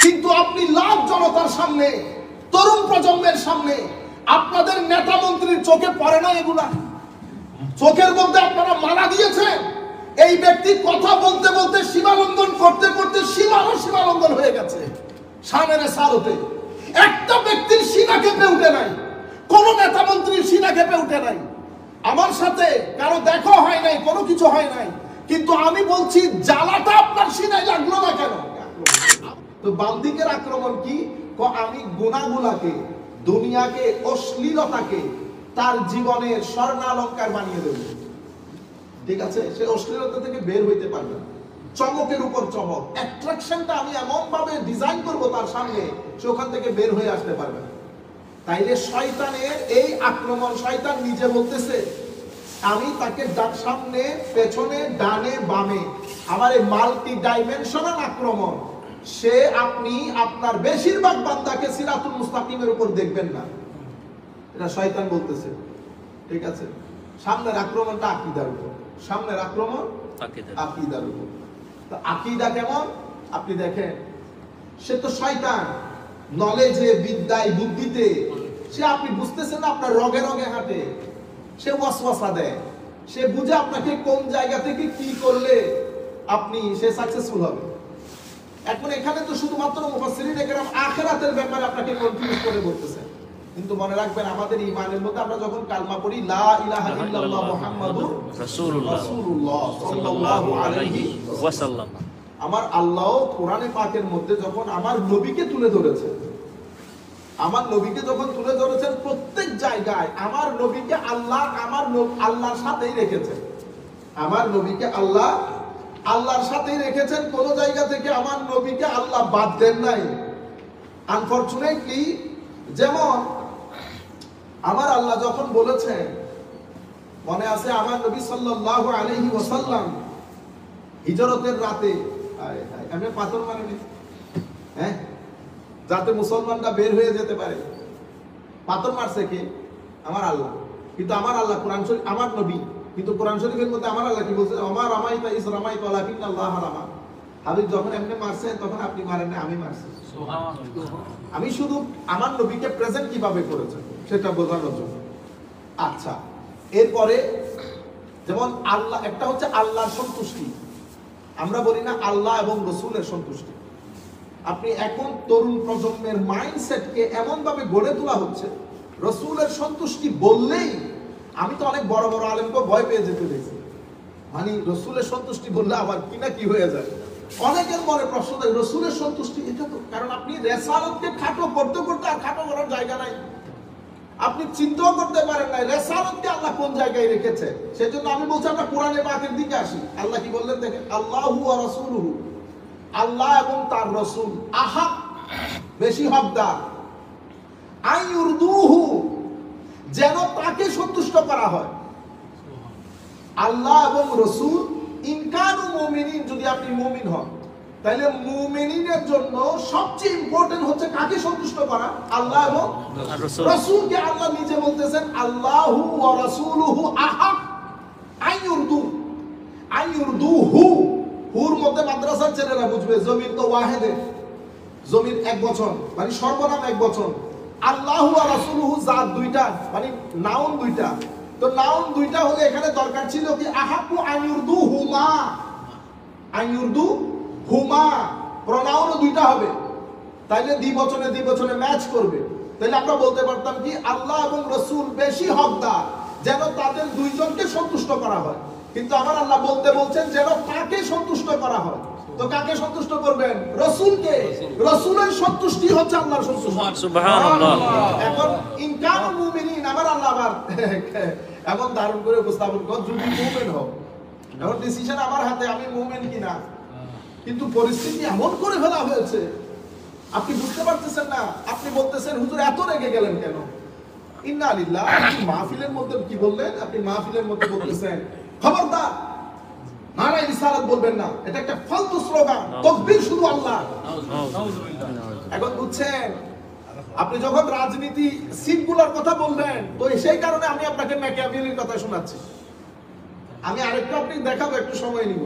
কিন্তু আপনি লাখ জনতার সামনে, তরুণ প্রজন্মের সামনে আপনাদের নেতা মন্ত্রীর চোখে পড়ে না এগুলা? চোখের মধ্যে আপনারা মারা দিয়েছেন। এই ব্যক্তি কথা বলতে বলতে সীমালঙ্ঘন করতে করতে সীমালঙ্ঘন হয়ে গেছে। সামনে সারতে একটা ব্যক্তির সীমা কেঁপে উঠে নাই, কোন নেতা মন্ত্রীর সীমা কেঁপে উঠে নাই। আমার সাথে কারো দেখা হয় নাই, কোনো কিছু হয় নাই, কিন্তু আমি বলছি জ্বালাটা আপনার সিনায় লাগলো না কেন? তো বান্দিকের আক্রমণ কি? আমি গুনাহগুলাকে, দুনিয়াকে, অশ্লীলতাকে তার জীবনের স্বর্ণালঙ্কার বানিয়ে দেব। ঠিক আছে, সে অশ্লীলতা থেকে বের হইতে পারবে না। চমকের উপর চমক, অ্যাট্রাকশনটা আমি এমন ভাবে ডিজাইন করব তার সামনে, সে ওখান থেকে বের হয়ে আসতে পারবে না। তাইলে শয়তানের এই আক্রমণ, শয়তান নিজে বলতেছে আমি তাকে সামনে, পেছনে, ডানে, বামে, আমার এই মাল্টি ডাইমেনশনাল আক্রমণ, সে আপনি আপনার বেশিরভাগ বান্দাকে সিরাতুল মুস্তাকিমের উপর দেখবেন না। এটা শয়তান বলতেছে। ঠিক আছে, সামনের আক্রমণটা আকীদার উপর, সামনের আক্রমণ আকীদার উপর। তো আকীদা কেমন? আপনি দেখেন, সে তো শয়তান, নলেজে, বিদ্যায়, বুদ্ধিতে সে, আপনি বুঝতেছেন না, আপনার রগে রগে হাঁটে। সে ওয়াসওয়াসা দেয়, সে বুঝে আপনাকে কোন জায়গা থেকে কি করলে আপনি সে সাকসেসফুল হবে। এখন এখানে তো শুধুমাত্র মুফাসসিরিন একরাম আখিরাতের ব্যাপারে আপনাকে কনফিউজ করে বলতেছে, কিন্তু মনে রাখবেন আমাদের ঈমানের মধ্যে আমরা যখন কালমা পড়ি লা ইলাহা ইল্লাল্লাহ মুহাম্মাদুর রাসূলুল্লাহ সাল্লাল্লাহু আলাইহি ওয়াসাল্লাম, আমার আল্লাহ কোরআনে পাকের মধ্যে যখন আমার নবীকে তুলে ধরেছে, আমার নবীকে যখন তুলে ধরেছেন প্রত্যেক জায়গায় আমার নবীকে আল্লাহ আল্লাহর সাথেই রেখেছেন। আমার নবীকে আল্লাহ আল্লাহর সাথেই রেখেছেন, কোন জায়গা থেকে আমার নবীকে আল্লাহ বাদ দেন নাই। আনফরচুনেটলি, যেমন আমার আল্লাহ যখন বলেছেন, মনে আছে আমার নবী সাল্লাল্লাহু আলাইহি ওয়াসাল্লাম হিজরতের রাতে, আমি পাথর মারিনি, হ্যাঁ, যাতে মুসলমানরা বের হয়ে যেতে পারে, পাথর মারছে কে? আমার আল্লাহ। কিন্তু আমার আল্লাহ কোরআন শরীফ, আমার নবী, কিন্তু কোরআন শরীফের মধ্যে আমার আল্লাহ কি বলছে? আমার রামাইতা ইস রামাইতা ওয়ালাকিন্নাল্লাহ রামা। হাবিব যখন এমনি মারছে তখন আপনি মারেন না, আমি মারছি। আমি শুধু আমার নবীকে প্রেজেন্ট কিভাবে করেছেন সেটা বোঝানোর জন্য। আচ্ছা, এরপরে যেমন আল্লাহ, একটা হচ্ছে আল্লাহর সন্তুষ্টি, আমরা বলি না আল্লাহ এবং রাসূলের সন্তুষ্টি। আপনি এখন তরুণ প্রজন্মের মাইন্ডসেটকে এমন ভাবে গড়ে তোলা হচ্ছে, রাসূলের সন্তুষ্টি বললেই, আমি তো অনেক বড় বড় আলেমকে ভয় পেয়ে যেতে দেখছি, মানে রাসূলের সন্তুষ্টি বললে আবার কি না কি হয়ে যায়। অনেকের মনে প্রশ্ন দেয় রাসূলের সন্তুষ্টি, এটা তো, কারণ আপনি রিসালাতকে খাটো করতে করতে আর খাটো করার জায়গা নাই, আপনি চিন্তাও করতে পারেন না রিসালাতকে আল্লাহ কোন জায়গায় রেখেছে। সেজন্য আমি বলছি আমরা কোরআনে পাকের দিকে আসি। আল্লাহ কি বললেন দেখেন, আল্লাহু ওয়া রাসূলুহু, আল্লাহ এবং তার রাসূল, আহাক, বেশি হকদার, আইয়ুরদুহু, যেন তাকে সন্তুষ্ট করা হয়। আল্লাহ এবং রাসূল, ইনকানু মুমিনিন, যদি আপনি মুমিন হন, তাহলে মুমিনের জন্য সবচেয়ে ইম্পর্টেন্ট হচ্ছে কাকে সন্তুষ্ট করা? আল্লাহ এবং রাসূলকে। আল্লাহ নিজে বলতেছেন আল্লাহু ওয়া রাসূলুহু আহাক আইয়ুরদুহু। হুর মধ্যে মাদ্রাসার ছেলেরা বুঝবে, জমির তো ওয়াহিদে, জমির এক বচন, মানে সর্বনাম এক বচন। আল্লাহু ওয়া রাসূলুহু জাত দুইটা, মানে নাউন দুইটা। তো নাউন দুইটা হলে এখানে দরকার ছিল কি আহাকু আইয়ুরদুহুমা, আইয়ুরদুহুমা, প্রনাউনও দুইটা হবে, তাইলে দ্বিবচনে ম্যাচ করবে। তাহলে আমরা বলতে পারতাম কি আল্লাহ এবং রাসূল বেশি হকদার, যেন তাদের দুইজনকে সন্তুষ্ট করা হয়। কিন্তু আমার আল্লাহ বলতে বলছেন যেন তাকে সন্তুষ্ট করা হয়। তো কাকে সন্তুষ্ট করবেন? রাসূলকে। রাসূলের সন্তুষ্টি হচ্ছে আল্লাহর সন্তুষ্টি। সুবহানাল্লাহ। এখন ইনকানুল মুমিনিন, আমার আল্লাহ আবার এখন দারুণ করে উপস্থাপন কর, যদি মুমিন হও, এখন ডিসিশন আমার হাতে, আমি মুমিন কিনা। কিন্তু পরিস্থিতি এমন করে ফেলা হয়েছে, আপনি বুঝতে পারতেছেন না। আপনি বলতেছেন হুজুর এত রেগে গেলেন কেন? ইন্না লিল্লাহ। মাহফিলের মধ্যে কি বললেন? আপনি মাহফিলের মধ্যে বলতেছেন খবরদার নারাই রিসালাত বলবেন না, এটা একটা ফালতু স্লোগান, তাকবীর শুধু আল্লাহ। এখন বুঝছেন, আপনি যখন রাজনীতি সিটগুলোর কথা বলবেন, তো সেই কারণে আমি আপনাকে ম্যাকিয়াভেলির কথা শোনাচ্ছি। আমি আরেকটা আপনি দেখাবো, একটু সময় নিব।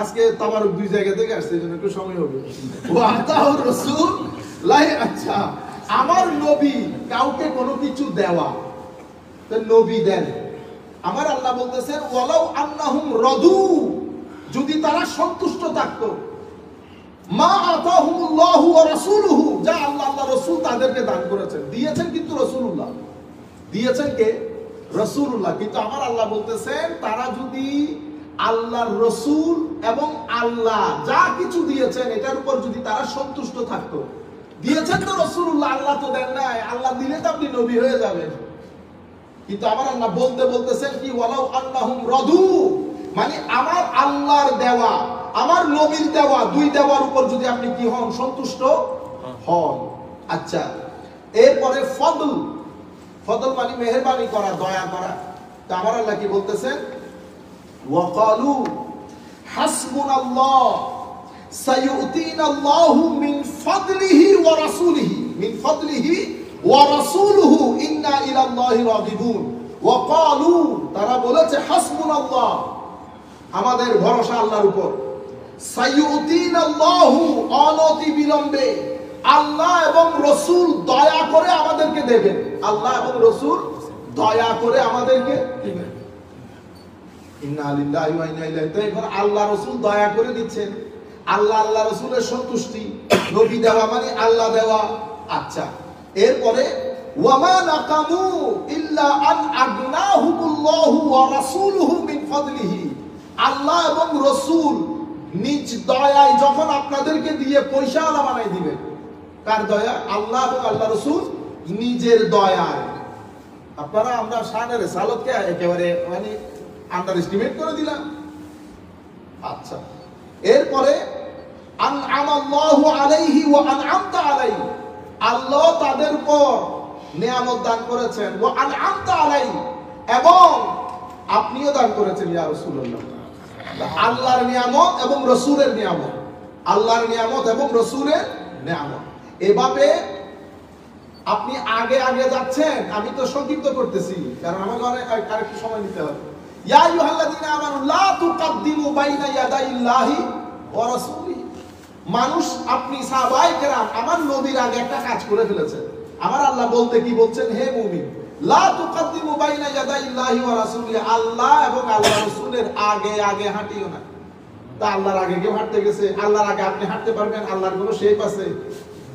আজকে তাবারুক দুই জায়গা থেকে আসছে, এজন্য একটু সময় হবে। ওয়া আতাউর রাসূল আচ্ছা, আমার নবী কাউকে কোনো কিছু দেওয়া, তো নবী দেন। আমার আল্লাহ বলতেছেন ওয়ালাউ আন্নাহুম রাদু, যদি তারা সন্তুষ্ট থাকতো, মা আতাহুমুল্লাহু ওয়া রাসূলুহু, যা আল্লাহ রাসূল তাদেরকে দান করেছেন, দিয়েছেন কিন্তু রাসূলুল্লাহ, দিয়েছেন কে? রাসূলুল্লাহ। কিন্তু আমার আল্লাহ বলতেছেন তারা যদি আল্লাহর রাসূল এবং আল্লাহ যা কিছু দিয়েছেন এটার উপর যদি তারা সন্তুষ্ট থাকতো, দিয়েছেন তো রাসূলুল্লাহ, আল্লাহ তো দেন নাই, আল্লাহ দিলে তো আপনি নবী হয়ে যাবেন। কিন্তু আমার আল্লাহ বলতেছেন কি ওয়ালাউ আন্নাহুম রাদু, মানে আমার আল্লাহর দেওয়া আমার নবীর দেওয়া দুই দেওয়ার উপর যদি আপনি কি হন? সন্তুষ্ট হন। আচ্ছা, এরপরে ফদল, ফদল মানে মেহেরবানি করা, দয়া করা। তো আমার আল্লাহ কি বলতেছেন? ওয়াকালু হাসবুনাল্লাহ সাইয়ুতিনাল্লাহু মিন ফাদলিহি ওয়া রাসূলিহি, মিন ফাদলিহি ওয়া রাসূলুহু ইন্না ইলাল্লাহি রাগিবুন। ওয়াকালু, তারা বলেছে হাসবুনাল্লাহ, আমাদের ভরসা আল্লাহর উপর, সাইয়ুতিনাল্লাহু, অনতি বিলম্বে আল্লাহ এবং রাসূল দয়া করে আমাদেরকে দেবেন, আল্লাহ এবং রাসূল দয়া করে আমাদেরকে দিবেন। ইন্না লিল্লাহি ওয়া ইন্না ইলাইহি রাজিউন। আল্লাহ রাসূল দয়া করে দিচ্ছেন, আল্লাহ রাসূলের সন্তুষ্টি, নবী দেওয়া মানে আল্লাহ দেওয়া। আচ্ছা, এরপরে ওয়ামা নাকামু ইল্লা আন আগনাহুমুল্লাহু ওয়া রাসূলুহু মিন ফাদলিহি, আল্লাহ এবং রাসূল নিজ দয়ায় যখন আপনাদেরকে দিয়ে পয়সা আলা বানাই দিবেন। কার দয়া? আল্লাহ এবং আল্লাহ রাসূল নিজের দয়ায়। আপনারা আমরা শানের সালাতকে একেবারে মানে আন্ডার এস্টিমেট করে দিলাম। আচ্ছা, এরপরে আনআমাল্লাহু আলাইহি ওয়া আনআমতা আলাইহি, আল্লাহ তাদের উপর নিয়ামত দান করেছেন, ওয়া আনআমতা আলাইহি, এবং আপনিও দান করেছেন ইয়া রাসূলুল্লাহ। আল্লাহর নিয়ামত এবং রাসূলের নিয়ামত, আল্লাহর নিয়ামত এবং রাসূলের নিয়ামত। এভাবে আপনি আগে আগে যাচ্ছেন, আমি তো সংক্ষিপ্ত করতেছি কারণ আমাকে আরেকটু সময় নিতে হবে। ইয়া আইয়ুহাল্লাযীনা আমানু লা তুকাদ্দিমু বাইনা ইয়াদাইল্লাহি ওয়া রাসূলিহি, মানুষ আপনি সাহাবায়ে কেরাম আমার নবীর আগে একটা কাজ করে ফেলেছেন। আমার আল্লাহ বলতে কি বলছেন? হে মুমিন, লা তুকাদ্দিমু বাইনা ইয়াদাইল্লাহি ওয়া রাসূলিহি, আল্লাহ এবং আল্লাহ রাসূলের আগে আগে হাঁটিও না। তা আল্লাহর আগে কেউ হাঁটতে গেছে? আল্লাহর আগে আপনি হাঁটতে পারবেন? আল্লাহর কোনো শেপ আছে?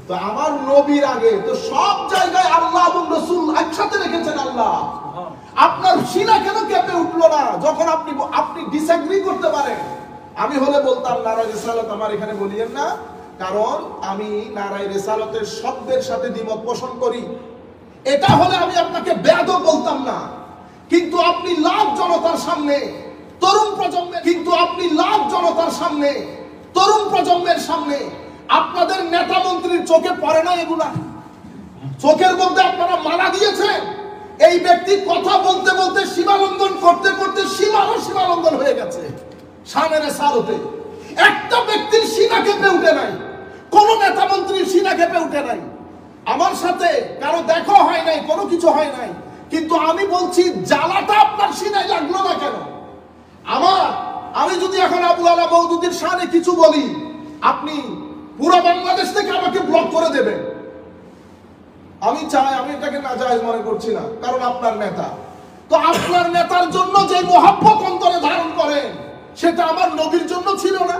তো আমার নবীর আগে তো সব জায়গায় আল্লাহ এবং রাসূল একসাথে রেখেছেন। আল্লাহ আপনার সিনা কেন কেঁপে উঠলো না যখন আপনি ডিসএগ্রি করতে পারেন? আমি হলে বলতাম নারায়ে রিসালাত আমার এখানে বলিয়েন না, কারণ আমি নারায়ে রিসালাতের শব্দের সাথে দ্বিমত পোষণ করি। এটা হলে আমি আপনাকে বেয়াদব বলতাম না। কিন্তু আপনি লাখ জনতার সামনে তরুণ প্রজন্মের, তরুণ প্রজন্মের সামনে আপনাদের নেতা মন্ত্রীর চোখে পড়ে না এগুলা? চোখের মধ্যে আপনারা মালা দিয়েছেন। এই ব্যক্তি কথা বলতে বলতে সীমালঙ্ঘন করতে করতে সীমালঙ্ঘন হয়ে গেছে। শানের সালতে একটা ব্যক্তির সিনা কেঁপে উঠে নাই, কোন নেতা মন্ত্রীর সিনা কেঁপে উঠে নাই। আমার সাথে কারো দেখা হয় নাই, কোনো কিছু হয় নাই, কিন্তু আমি বলছি জ্বালাটা আপনার সিনায় লাগলো না কেন? আমি যদি এখন আবু আলা মওদুদীর শানে কিছু বলি, আপনি পুরো বাংলাদেশ থেকে আমাকে ব্লক করে দেবেন। আমি চাই, আমি এটাকে নাজায়েজ মনে করছি না, কারণ আপনার নেতা। তো আপনার নেতার জন্য যে মহব্বত অন্তরে ধারণ করেন সেটা আমার নবীর জন্য ছিল না,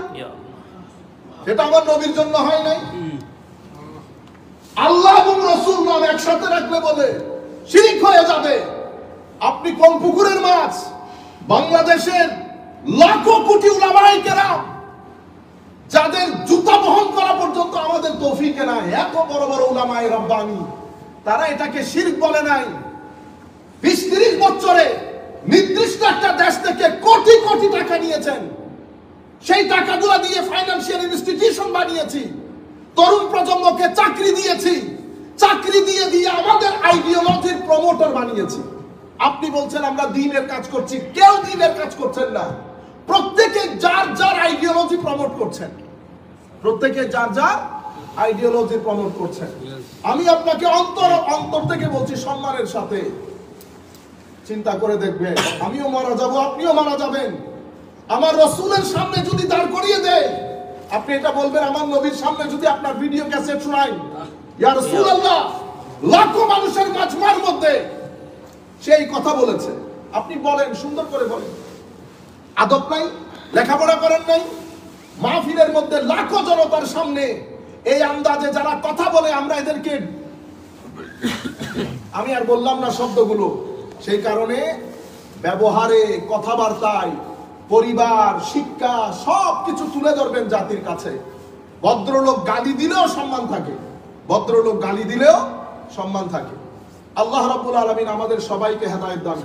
সেটা আমার নবীর জন্য হয় নাই। আল্লাহ এবং রাসূল নাম একসাথে রাখলে বলে শিরক হয়ে যাবে। আপনি কোন পুকুরের মাছ? বাংলাদেশের লাখো কোটি উলামায়ে কেরাম যাদের জুতা বহন করা পর্যন্ত আমাদের তৌফিকে নাই, এত বড় বড় উলামায়ে রাব্বানী, তারা এটাকে শিরক বলে নাই। 20-30 বছরে নির্দিষ্ট একটা দেশ থেকে কোটি কোটি টাকা নিয়েছেন, সেই টাকাগুলো দিয়ে ফাইন্যান্সিয়াল ইনস্টিটিউশন বানিয়েছি, তরুণ প্রজন্মকে চাকরি দিয়েছি, চাকরি দিয়ে আমাদের আইডিওলজির প্রমোটার বানিয়েছি। আপনি বলছেন আমরা দ্বীনের কাজ করছি, কেউ দ্বীনের কাজ করছেন না। প্রত্যেকে যার যার আইডিওলজি প্রমোট করছেন, প্রত্যেকে যার যার আইডিওলজি প্রমোট করছেন। আমি আপনাকে অন্তর থেকে বলছি, সম্মানের সাথে চিন্তা করে দেখবেন, আমিও মারা যাব, আপনিও মারা যাবেন। আমার রাসূলের সামনে যদি দাঁড় করিয়ে দেয়, আপনি এটা বলবেন আমার নবীর সামনে যদি আপনার ভিডিও ক্যাসেট শোনাই ইয়া রাসূলুল্লাহ, লাখো মানুষের মাজমার মধ্যে সেই কথা বলেছে। আপনি বলেন, সুন্দর করে বলেন। আদব নাই, লেখাপড়া করেন নাই, মাহফিলের মধ্যে লাখো জনতার সামনে এই আন্দাজে যারা কথা বলে, আমরা এদেরকে, আমি আর বললাম না শব্দগুলো, সেই কারণে ব্যবহারে, কথাবার্তায়, পরিবার, শিক্ষা সবকিছু তুলে ধরবেন জাতির কাছে। ভদ্রলোক গালি দিলেও সম্মান থাকে, ভদ্রলোক গালি দিলেও সম্মান থাকে। আল্লাহ রাব্বুল আলামিন আমাদের সবাইকে হেদায়েত দান করুন।